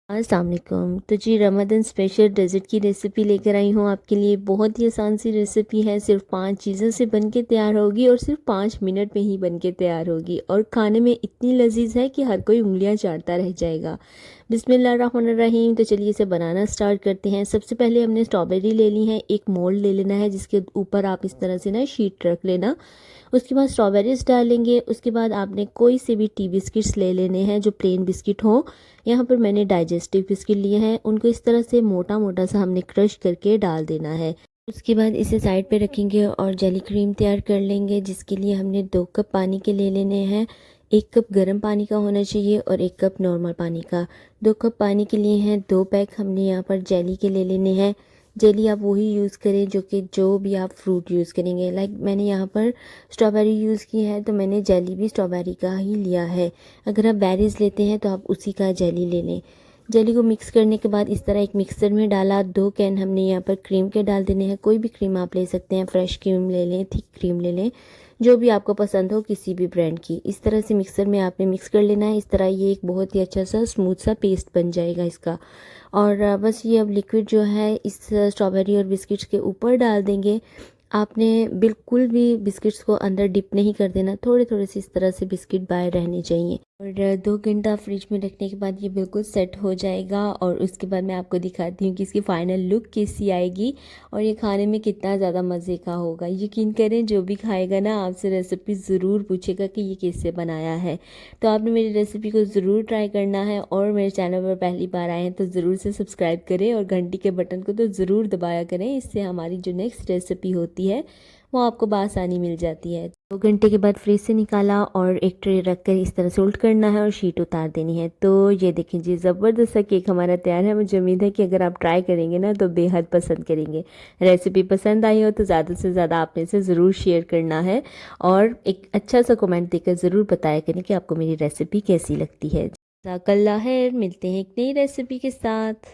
अस्सलाम वालेकुम। तो जी रमज़ान स्पेशल डेज़र्ट की रेसिपी लेकर आई हूँ आपके लिए। बहुत ही आसान सी रेसिपी है, सिर्फ 5 चीज़ों से बन के तैयार होगी और सिर्फ 5 मिनट में ही बन के तैयार होगी और खाने में इतनी लजीज है कि हर कोई उंगलियां चाटता रह जाएगा। बिस्मिल्लाहिर्रहमानिर्रहीम। तो चलिए इसे बनाना स्टार्ट करते हैं। सबसे पहले हमने स्ट्रॉबेरी ले ली है, एक मोल्ड ले लेना है जिसके ऊपर आप इस तरह से ना शीट रख लेना। उसके बाद स्ट्रॉबेरीज डालेंगे। उसके बाद आपने कोई से भी टी बिस्किट्स ले लेने हैं जो प्लेन बिस्किट हो। यहाँ पर मैंने डाइजेस्टिव बिस्किट लिए हैं, उनको इस तरह से मोटा मोटा सा हमने क्रश करके डाल देना है। उसके बाद इसे साइड पे रखेंगे और जेली क्रीम तैयार कर लेंगे, जिसके लिए हमने 2 कप पानी के ले लेने हैं। 1 कप गर्म पानी का होना चाहिए और 1 कप नॉर्मल पानी का। 2 कप पानी के लिए हैं, 2 पैक हमने यहाँ पर जेली के ले लेने हैं। जेली आप वही यूज़ करें जो भी आप फ्रूट यूज़ करेंगे। लाइक मैंने यहाँ पर स्ट्रॉबेरी यूज़ की है तो मैंने जेली भी स्ट्रॉबेरी का ही लिया है। अगर आप बेरीज लेते हैं तो आप उसी का जेली ले लें। जेली को मिक्स करने के बाद इस तरह एक मिक्सर में डाला। 2 कैन हमने यहाँ पर क्रीम के डाल देने हैं। कोई भी क्रीम आप ले सकते हैं, फ्रेश क्रीम ले लें, थिक क्रीम ले लें, जो भी आपको पसंद हो किसी भी ब्रांड की। इस तरह से मिक्सर में आपने मिक्स कर लेना है। इस तरह ये एक बहुत ही अच्छा सा स्मूथ सा पेस्ट बन जाएगा इसका। और बस ये अब लिक्विड जो है इस स्ट्रॉबेरी और बिस्किट्स के ऊपर डाल देंगे। आपने बिल्कुल भी बिस्किट्स को अंदर डिप नहीं कर देना, थोड़े थोड़े से इस तरह से बिस्किट बाहर रहने चाहिए। और 2 घंटा फ्रिज में रखने के बाद ये बिल्कुल सेट हो जाएगा और उसके बाद मैं आपको दिखाती हूँ कि इसकी फ़ाइनल लुक कैसी आएगी और ये खाने में कितना ज़्यादा मज़े का होगा। यकीन करें जो भी खाएगा ना आपसे रेसिपी ज़रूर पूछेगा कि ये कैसे बनाया है। तो आपने मेरी रेसिपी को ज़रूर ट्राई करना है और मेरे चैनल पर पहली बार आए हैं तो ज़रूर से सब्सक्राइब करें और घंटी के बटन को तो ज़रूर दबाया करें। इससे हमारी जो नेक्स्ट रेसिपी होती है वो आपको बआसानी मिल जाती है। 2 घंटे के बाद फ्रिज से निकाला और एक ट्रे रख कर इस तरह से उल्ट करना है और शीट उतार देनी है। तो ये देखें जी, ज़बरदस्त सा केक हमारा तैयार है। मुझे उम्मीद है कि अगर आप ट्राई करेंगे ना तो बेहद पसंद करेंगे। रेसिपी पसंद आई हो तो ज़्यादा से ज़्यादा आपने इसे ज़रूर शेयर करना है और एक अच्छा सा कमेंट देकर ज़रूर बताया करें कि आपको मेरी रेसिपी कैसी लगती है। जज़ाकल्लाह खैर, मिलते हैं एक नई रेसिपी के साथ।